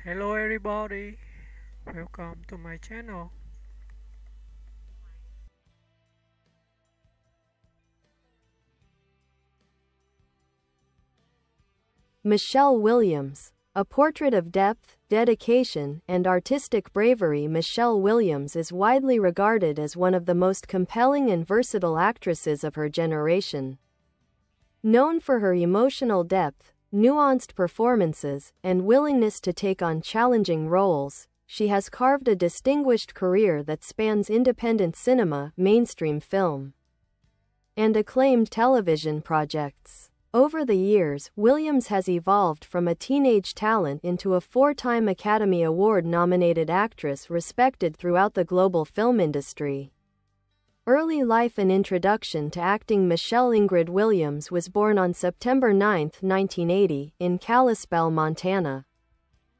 Hello everybody, welcome to my channel. Michelle Williams. A portrait of depth, dedication, and artistic bravery. Michelle Williams is widely regarded as one of the most compelling and versatile actresses of her generation. Known for her emotional depth, nuanced performances, and willingness to take on challenging roles, she has carved a distinguished career that spans independent cinema, mainstream film, and acclaimed television projects. Over the years, Williams has evolved from a teenage talent into a four-time Academy Award-nominated actress respected throughout the global film industry. Early life and introduction to acting. Michelle Ingrid Williams was born on September 9, 1980, in Kalispell, Montana.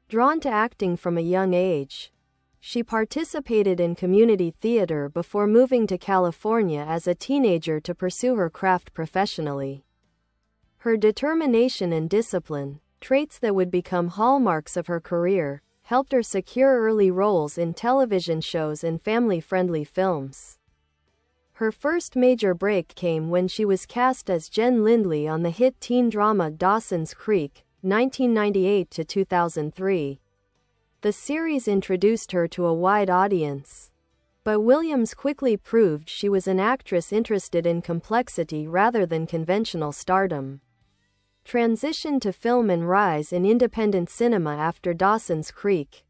Drawn to acting from a young age, she participated in community theater before moving to California as a teenager to pursue her craft professionally. Her determination and discipline, traits that would become hallmarks of her career, helped her secure early roles in television shows and family-friendly films. Her first major break came when she was cast as Jen Lindley on the hit teen drama Dawson's Creek, 1998 to 2003. The series introduced her to a wide audience, but Williams quickly proved she was an actress interested in complexity rather than conventional stardom. Transition to film and rise in independent cinema. After Dawson's Creek,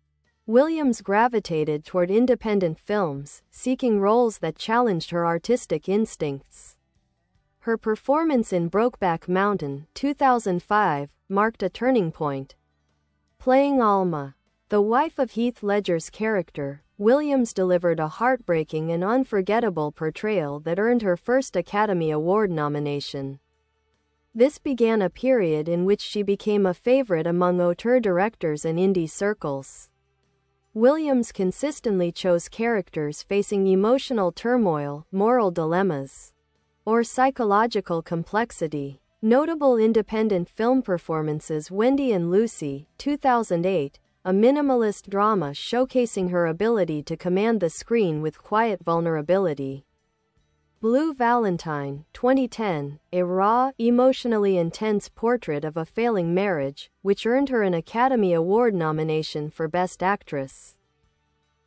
Williams gravitated toward independent films, seeking roles that challenged her artistic instincts. Her performance in Brokeback Mountain, 2005, marked a turning point. Playing Alma, the wife of Heath Ledger's character, Williams delivered a heartbreaking and unforgettable portrayal that earned her first Academy Award nomination. This began a period in which she became a favorite among auteur directors and indie circles. Williams consistently chose characters facing emotional turmoil, moral dilemmas, or psychological complexity. Notable independent film performances. Wendy and Lucy, 2008, a minimalist drama showcasing her ability to command the screen with quiet vulnerability. Blue Valentine, 2010, a raw, emotionally intense portrait of a failing marriage, which earned her an Academy Award nomination for Best Actress.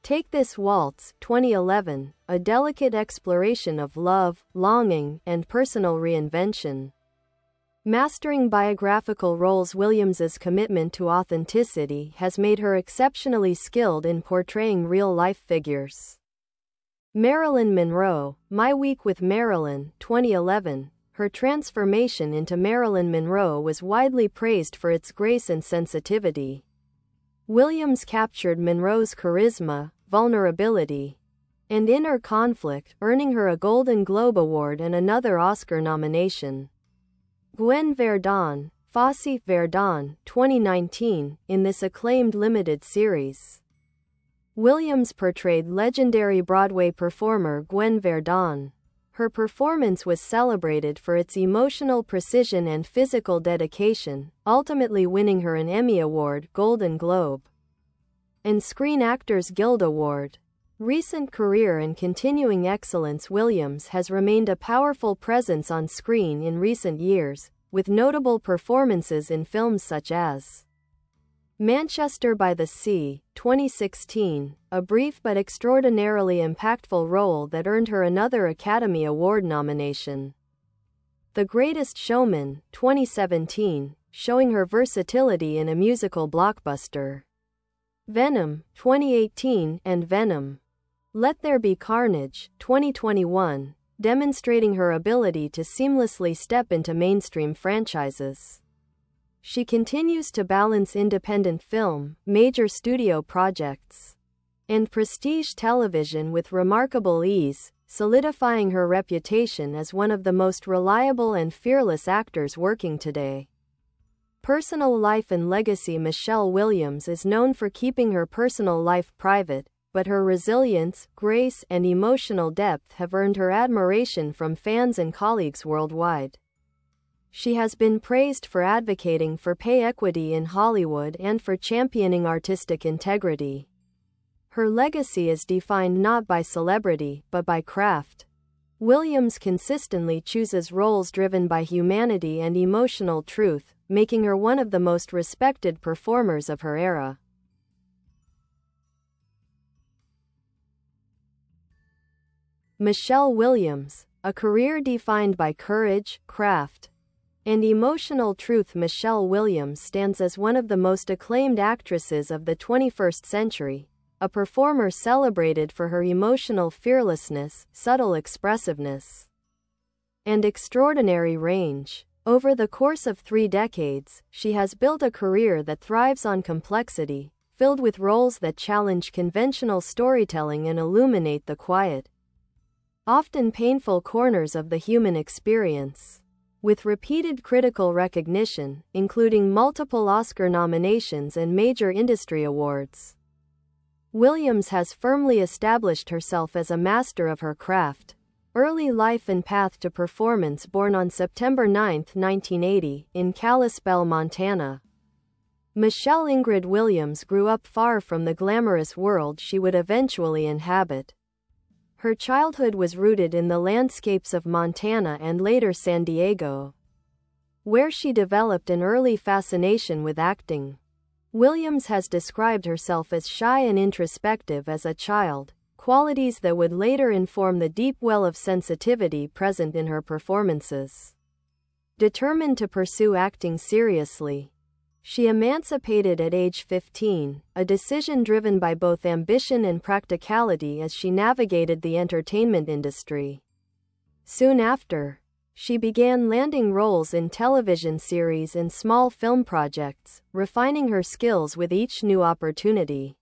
Take This Waltz, 2011, a delicate exploration of love, longing, and personal reinvention. Mastering biographical roles. Williams's commitment to authenticity has made her exceptionally skilled in portraying real-life figures. Marilyn Monroe, My Week with Marilyn, 2011. Her transformation into Marilyn Monroe was widely praised for its grace and sensitivity. Williams captured Monroe's charisma, vulnerability, and inner conflict, earning her a Golden Globe Award and another Oscar nomination. Gwen Verdon, Fosse Verdon, 2019, in this acclaimed limited series, Williams portrayed legendary Broadway performer Gwen Verdon. Her performance was celebrated for its emotional precision and physical dedication, ultimately winning her an Emmy Award, Golden Globe, and Screen Actors Guild Award. Recent career and continuing excellence. Williams has remained a powerful presence on screen in recent years, with notable performances in films such as Manchester by the Sea, 2016, a brief but extraordinarily impactful role that earned her another Academy Award nomination. The Greatest Showman, 2017, showing her versatility in a musical blockbuster. Venom, 2018, and Venom, Let There Be Carnage, 2021, demonstrating her ability to seamlessly step into mainstream franchises. She continues to balance independent film, major studio projects, and prestige television with remarkable ease, solidifying her reputation as one of the most reliable and fearless actors working today. Personal life and legacy. Michelle Williams is known for keeping her personal life private, but her resilience, grace, and emotional depth have earned her admiration from fans and colleagues worldwide. She has been praised for advocating for pay equity in Hollywood and for championing artistic integrity. Her legacy is defined not by celebrity, but by craft. Williams consistently chooses roles driven by humanity and emotional truth, making her one of the most respected performers of her era. Michelle Williams, a career defined by courage, craft, and emotional truth. Michelle Williams stands as one of the most acclaimed actresses of the 21st century, a performer celebrated for her emotional fearlessness, subtle expressiveness, and extraordinary range. Over the course of 3 decades, she has built a career that thrives on complexity, filled with roles that challenge conventional storytelling and illuminate the quiet, often painful corners of the human experience. With repeated critical recognition, including multiple Oscar nominations and major industry awards, Williams has firmly established herself as a master of her craft. Early life and path to performance. Born on September 9, 1980, in Kalispell, Montana, Michelle Ingrid Williams grew up far from the glamorous world she would eventually inhabit. Her childhood was rooted in the landscapes of Montana and later San Diego, where she developed an early fascination with acting. Williams has described herself as shy and introspective as a child, qualities that would later inform the deep well of sensitivity present in her performances. Determined to pursue acting seriously, she emancipated at age 15, a decision driven by both ambition and practicality as she navigated the entertainment industry. Soon after, she began landing roles in television series and small film projects, refining her skills with each new opportunity.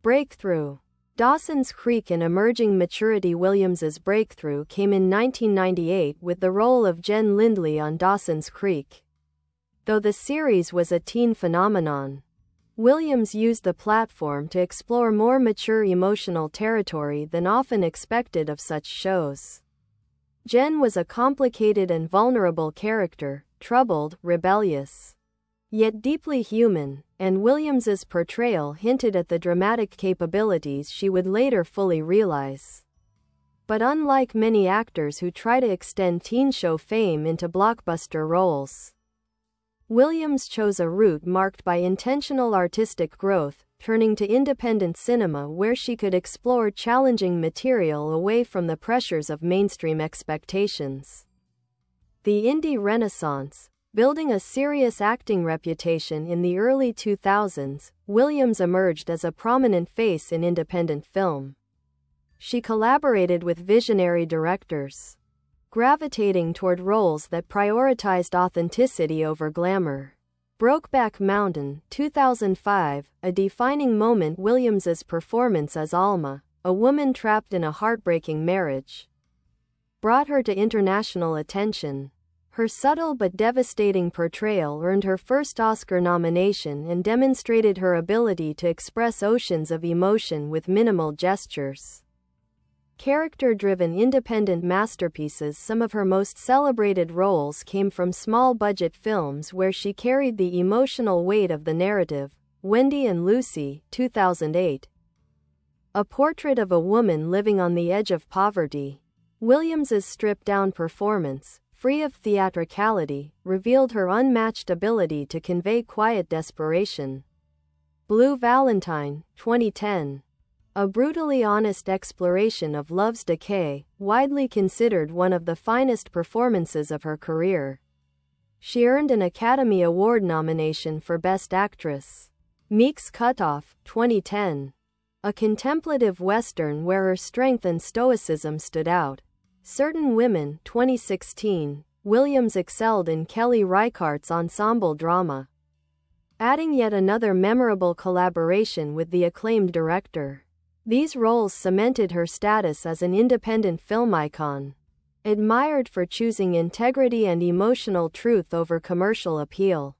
Breakthrough. Dawson's Creek. An emerging maturity. Williams's breakthrough came in 1998 with the role of Jen Lindley on Dawson's Creek. Though the series was a teen phenomenon, Williams used the platform to explore more mature emotional territory than often expected of such shows. Jen was a complicated and vulnerable character, troubled, rebellious, yet deeply human, and Williams's portrayal hinted at the dramatic capabilities she would later fully realize. But unlike many actors who try to extend teen show fame into blockbuster roles, Williams chose a route marked by intentional artistic growth, turning to independent cinema where she could explore challenging material away from the pressures of mainstream expectations. The indie renaissance. Building a serious acting reputation in the early 2000s, Williams emerged as a prominent face in independent film. She collaborated with visionary directors, gravitating toward roles that prioritized authenticity over glamour. Brokeback Mountain, 2005, a defining moment. Williams's performance as Alma, a woman trapped in a heartbreaking marriage, brought her to international attention. Her subtle but devastating portrayal earned her first Oscar nomination and demonstrated her ability to express oceans of emotion with minimal gestures. Character-driven independent masterpieces. Some of her most celebrated roles came from small-budget films where she carried the emotional weight of the narrative. Wendy and Lucy, 2008. A portrait of a woman living on the edge of poverty. Williams's stripped-down performance, free of theatricality, revealed her unmatched ability to convey quiet desperation. Blue Valentine, 2010. A brutally honest exploration of love's decay, widely considered one of the finest performances of her career. She earned an Academy Award nomination for Best Actress. Meek's Cutoff, 2010. A contemplative western where her strength and stoicism stood out. Certain Women, 2016. Williams excelled in Kelly Reichardt's ensemble drama, adding yet another memorable collaboration with the acclaimed director. These roles cemented her status as an independent film icon, admired for choosing integrity and emotional truth over commercial appeal.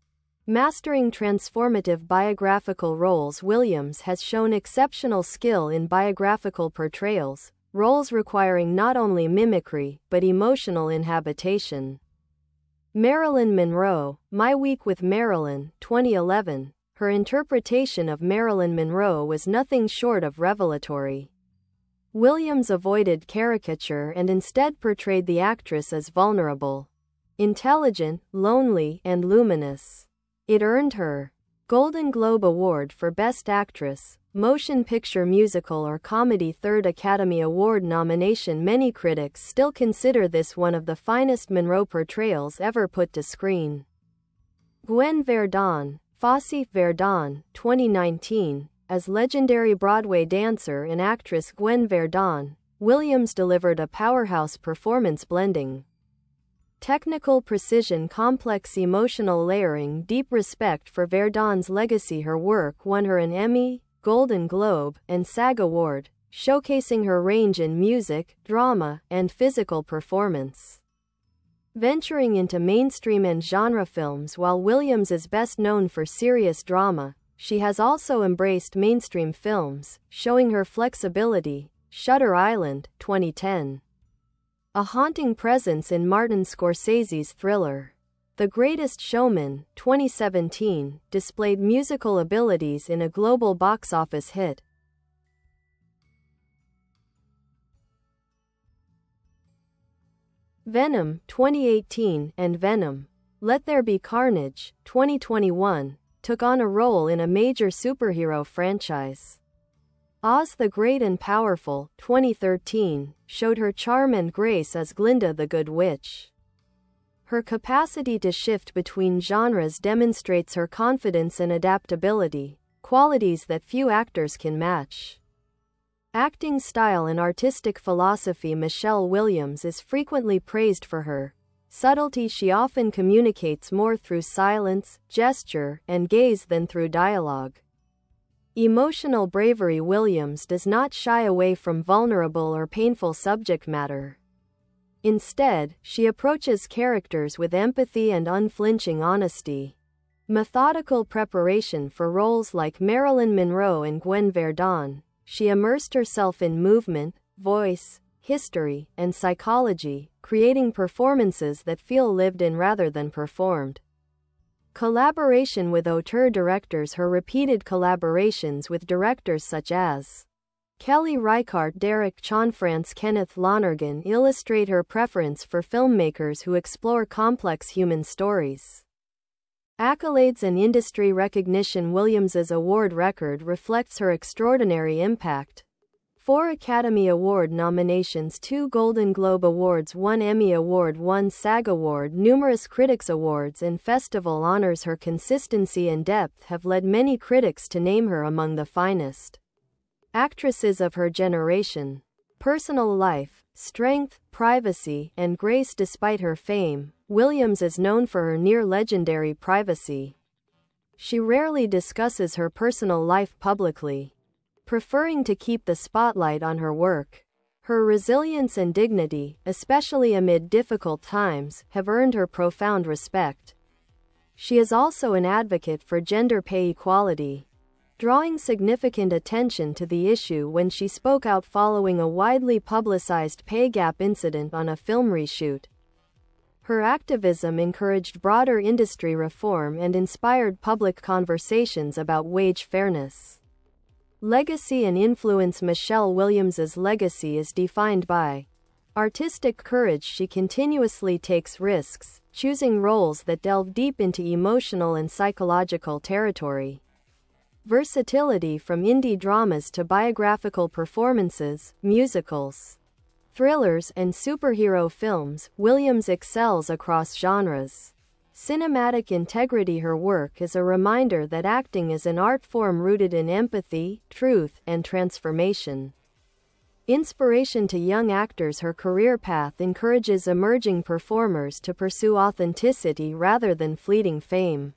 Mastering transformative biographical roles. Williams has shown exceptional skill in biographical portrayals, roles requiring not only mimicry, but emotional inhabitation. Marilyn Monroe, My Week with Marilyn, 2011. Her interpretation of Marilyn Monroe was nothing short of revelatory. Williams avoided caricature and instead portrayed the actress as vulnerable, intelligent, lonely, and luminous. It earned her Golden Globe Award for Best Actress, Motion Picture Musical or Comedy, third Academy Award nomination. Many critics still consider this one of the finest Monroe portrayals ever put to screen. Gwen Verdon, Fosse Verdon, 2019. As legendary Broadway dancer and actress Gwen Verdon, Williams delivered a powerhouse performance blending technical precision, complex emotional layering, deep respect for Verdon's legacy. Her work won her an Emmy, Golden Globe, and SAG Award, showcasing her range in music, drama, and physical performance. Venturing into mainstream and genre films, while Williams is best known for serious drama, she has also embraced mainstream films, showing her flexibility. Shutter Island, 2010. A haunting presence in Martin Scorsese's thriller The Greatest Showman, 2017, displayed musical abilities in a global box office hit. Venom, 2018, and Venom, Let There Be Carnage, 2021, took on a role in a major superhero franchise. Oz the Great and Powerful, 2013, showed her charm and grace as Glinda the Good Witch. Her capacity to shift between genres demonstrates her confidence and adaptability, qualities that few actors can match. Acting style and artistic philosophy. Michelle Williams is frequently praised for her subtlety. She often communicates more through silence, gesture, and gaze than through dialogue. Emotional bravery. Williams does not shy away from vulnerable or painful subject matter. Instead, she approaches characters with empathy and unflinching honesty. Methodical preparation for roles like Marilyn Monroe and Gwen Verdon, she immersed herself in movement, voice, history, and psychology, creating performances that feel lived in rather than performed. Collaboration with auteur directors. Her repeated collaborations with directors such as Kelly Reichardt, Derek Cianfrance, Kenneth Lonergan illustrate her preference for filmmakers who explore complex human stories. Accolades and industry recognition. Williams's award record reflects her extraordinary impact. 4 Academy Award nominations, 2 Golden Globe Awards, 1 Emmy Award, 1 SAG Award, numerous critics' awards and festival honors. Her consistency and depth have led many critics to name her among the finest actresses of her generation. Personal life, strength, privacy, and grace. Despite her fame, Williams is known for her near-legendary privacy. She rarely discusses her personal life publicly, preferring to keep the spotlight on her work. Her resilience and dignity, especially amid difficult times, have earned her profound respect. She is also an advocate for gender pay equality, drawing significant attention to the issue when she spoke out following a widely publicized pay gap incident on a film reshoot. Her activism encouraged broader industry reform and inspired public conversations about wage fairness. Legacy and influence. Michelle Williams's legacy is defined by artistic courage. She continuously takes risks, choosing roles that delve deep into emotional and psychological territory. Versatility. From indie dramas to biographical performances, musicals, thrillers, and superhero films, Williams excels across genres. Cinematic integrity. Her work is a reminder that acting is an art form rooted in empathy, truth, and transformation. Inspiration to young actors. Her career path encourages emerging performers to pursue authenticity rather than fleeting fame.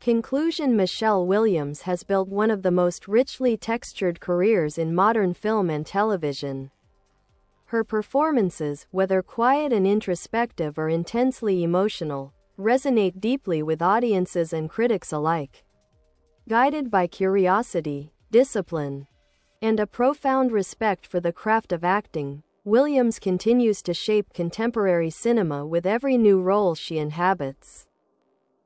Conclusion. Michelle Williams has built one of the most richly textured careers in modern film and television. Her performances, whether quiet and introspective or intensely emotional, resonate deeply with audiences and critics alike. Guided by curiosity, discipline, and a profound respect for the craft of acting, Williams continues to shape contemporary cinema with every new role she inhabits.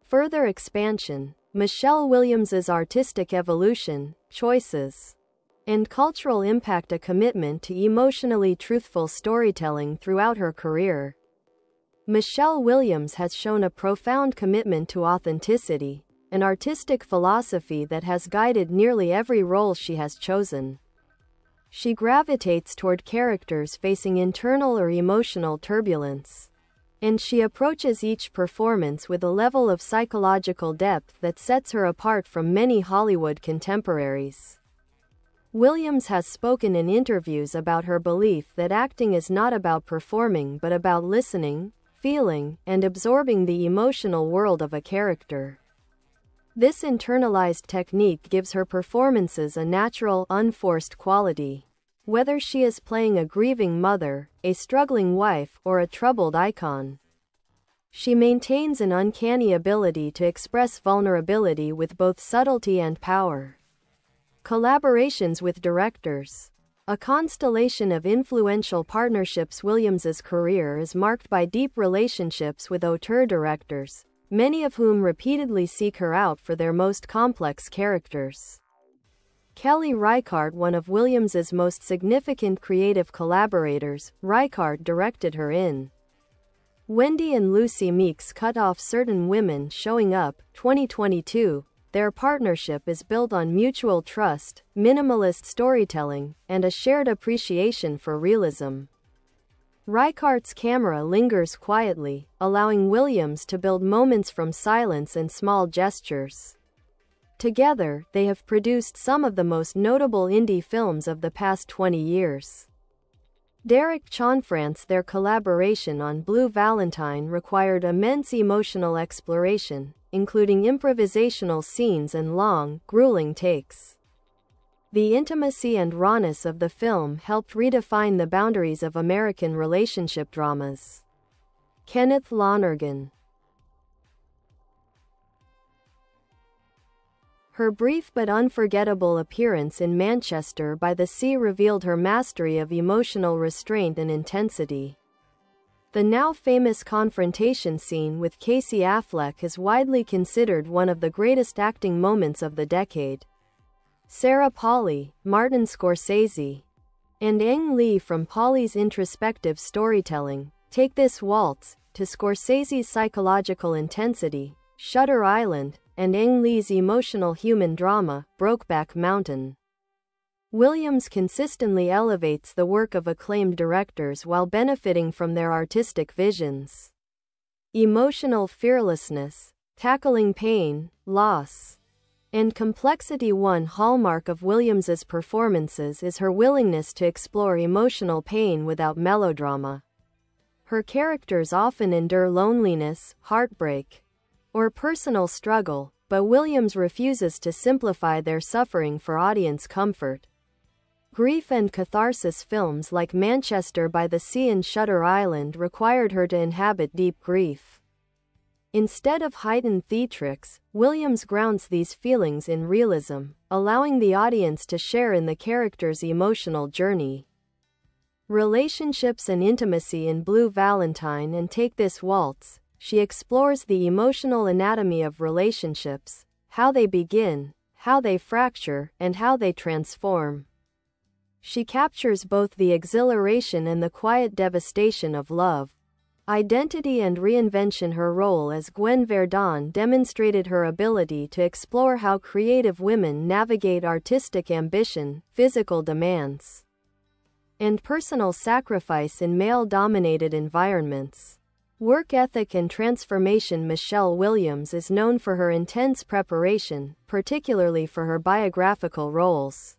Further expansion: Michelle Williams's artistic evolution, choices, and cultural impact. A commitment to emotionally truthful storytelling throughout her career. Michelle Williams has shown a profound commitment to authenticity, an artistic philosophy that has guided nearly every role she has chosen. She gravitates toward characters facing internal or emotional turbulence, and she approaches each performance with a level of psychological depth that sets her apart from many Hollywood contemporaries. Williams has spoken in interviews about her belief that acting is not about performing but about listening, feeling, and absorbing the emotional world of a character. This internalized technique gives her performances a natural, unforced quality. Whether she is playing a grieving mother, a struggling wife, or a troubled icon, she maintains an uncanny ability to express vulnerability with both subtlety and power. Collaborations with directors. A constellation of influential partnerships. Williams's career is marked by deep relationships with auteur directors, many of whom repeatedly seek her out for their most complex characters. Kelly Reichardt, one of Williams's most significant creative collaborators, Reichardt directed her in Wendy and Lucy Meeks Cut Off Certain Women Showing Up, 2022. Their partnership is built on mutual trust, minimalist storytelling, and a shared appreciation for realism. Reichardt's camera lingers quietly, allowing Williams to build moments from silence and small gestures. Together, they have produced some of the most notable indie films of the past 20 years. Derek Cianfrance. Their collaboration on Blue Valentine required immense emotional exploration, including improvisational scenes and long, grueling takes. The intimacy and rawness of the film helped redefine the boundaries of American relationship dramas. Kenneth Lonergan. Her brief but unforgettable appearance in Manchester by the Sea revealed her mastery of emotional restraint and intensity. The now famous confrontation scene with Casey Affleck is widely considered one of the greatest acting moments of the decade. Sarah Polley, Martin Scorsese, and Ang Lee. From Polley's introspective storytelling, Take This Waltz, to Scorsese's psychological intensity, Shutter Island, and Ang Lee's emotional human drama, Brokeback Mountain. Williams consistently elevates the work of acclaimed directors while benefiting from their artistic visions. Emotional fearlessness, tackling pain, loss, and complexity. One hallmark of Williams's performances is her willingness to explore emotional pain without melodrama. Her characters often endure loneliness, heartbreak, or personal struggle, but Williams refuses to simplify their suffering for audience comfort. Grief and catharsis. Films like Manchester by the Sea and Shutter Island required her to inhabit deep grief. Instead of heightened theatrics, Williams grounds these feelings in realism, allowing the audience to share in the character's emotional journey. Relationships and intimacy. In Blue Valentine and Take This Waltz, she explores the emotional anatomy of relationships, how they begin, how they fracture, and how they transform. She captures both the exhilaration and the quiet devastation of love, identity and reinvention. Her role as Gwen Verdon demonstrated her ability to explore how creative women navigate artistic ambition, physical demands, and personal sacrifice in male-dominated environments. Work ethic and transformation. Michelle Williams is known for her intense preparation, particularly for her biographical roles.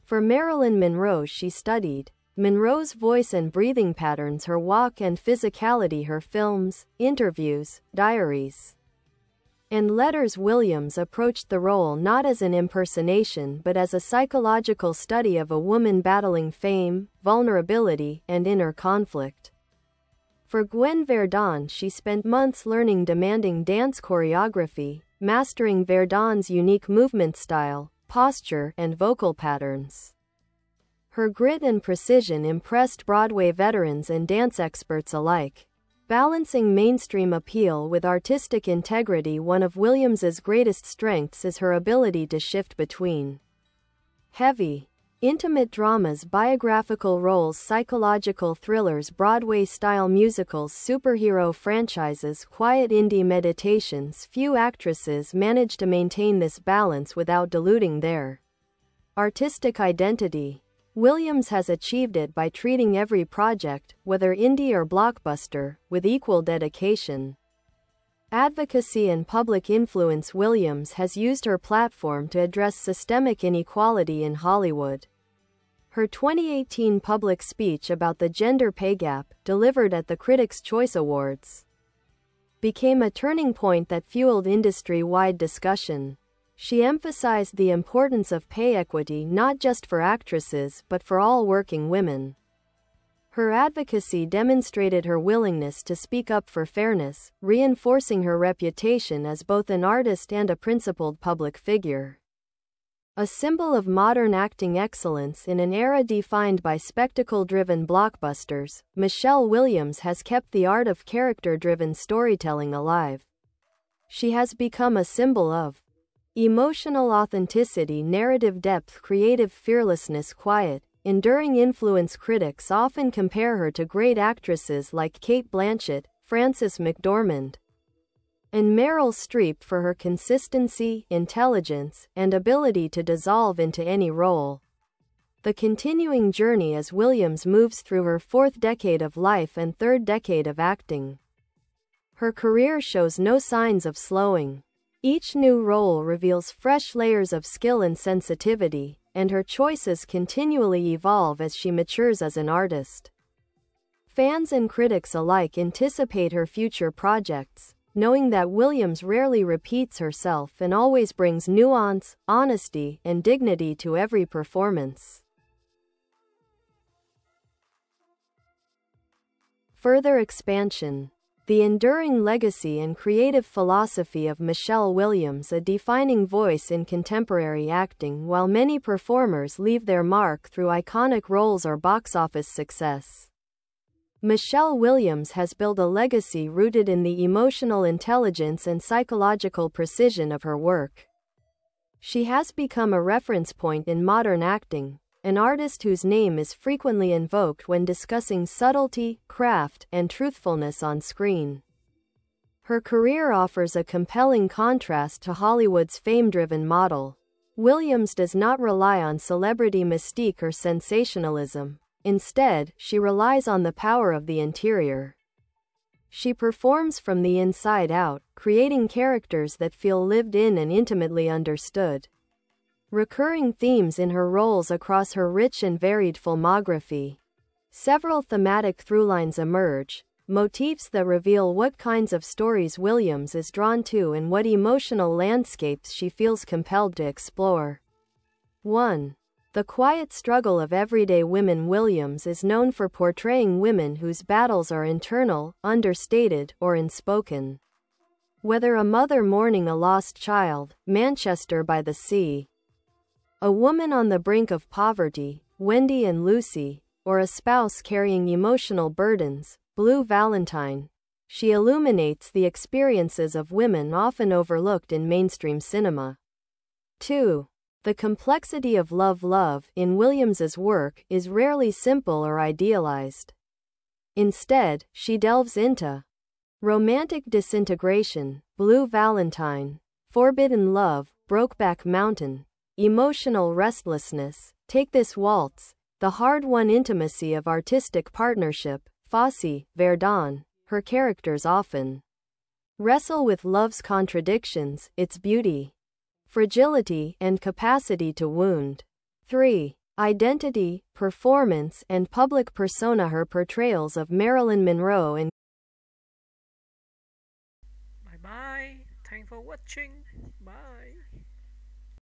For Marilyn Monroe, she studied Monroe's voice and breathing patterns, her walk and physicality. Her films, interviews, diaries, and letters. Williams approached the role not as an impersonation but as a psychological study of a woman battling fame, vulnerability, and inner conflict. For Gwen Verdon, she spent months learning demanding dance choreography, mastering Verdon's unique movement style, posture, and vocal patterns. Her grit and precision impressed Broadway veterans and dance experts alike. Balancing mainstream appeal with artistic integrity, one of Williams's greatest strengths is her ability to shift between heavy, intimate dramas, biographical roles, psychological thrillers, Broadway-style musicals, superhero franchises, quiet indie meditations. Few actresses manage to maintain this balance without diluting their artistic identity. Williams has achieved it by treating every project, whether indie or blockbuster, with equal dedication, advocacy, and public influence. Williams has used her platform to address systemic inequality in Hollywood. Her 2018 public speech about the gender pay gap, delivered at the Critics' Choice Awards, became a turning point that fueled industry-wide discussion. She emphasized the importance of pay equity not just for actresses but for all working women. Her advocacy demonstrated her willingness to speak up for fairness, reinforcing her reputation as both an artist and a principled public figure. A symbol of modern acting excellence in an era defined by spectacle-driven blockbusters, Michelle Williams has kept the art of character-driven storytelling alive. She has become a symbol of emotional authenticity, narrative depth, creative fearlessness, quiet, enduring influence. Critics often compare her to great actresses like Cate Blanchett, Frances McDormand, and Meryl Streep for her consistency, intelligence, and ability to dissolve into any role. The continuing journey as Williams moves through her fourth decade of life and third decade of acting. Her career shows no signs of slowing. Each new role reveals fresh layers of skill and sensitivity, and her choices continually evolve as she matures as an artist. Fans and critics alike anticipate her future projects, knowing that Williams rarely repeats herself and always brings nuance, honesty, and dignity to every performance. Further expansion. The enduring legacy and creative philosophy of Michelle Williams, a defining voice in contemporary acting. While many performers leave their mark through iconic roles or box office success, Michelle Williams has built a legacy rooted in the emotional intelligence and psychological precision of her work. She has become a reference point in modern acting, an artist whose name is frequently invoked when discussing subtlety, craft, and truthfulness on screen. Her career offers a compelling contrast to Hollywood's fame-driven model. Williams does not rely on celebrity mystique or sensationalism. Instead, she relies on the power of the interior. She performs from the inside out, creating characters that feel lived in and intimately understood. Recurring themes in her roles across her rich and varied filmography. Several thematic throughlines emerge, motifs that reveal what kinds of stories Williams is drawn to and what emotional landscapes she feels compelled to explore. 1. The quiet struggle of everyday women. Williams is known for portraying women whose battles are internal, understated, or unspoken. Whether a mother mourning a lost child, Manchester by the Sea, a woman on the brink of poverty, Wendy and Lucy, or a spouse carrying emotional burdens, Blue Valentine, she illuminates the experiences of women often overlooked in mainstream cinema. 2. The complexity of love. Love, in Williams's work, is rarely simple or idealized. Instead, she delves into romantic disintegration, Blue Valentine, forbidden love, Brokeback Mountain, emotional restlessness, Take This Waltz, the hard-won intimacy of artistic partnership, Fosse, Verdun. Her characters often wrestle with love's contradictions, its beauty, fragility, and capacity to wound. 3. Identity, performance, and public persona. Her portrayals of Marilyn Monroe and Bye bye. Thanks for watching.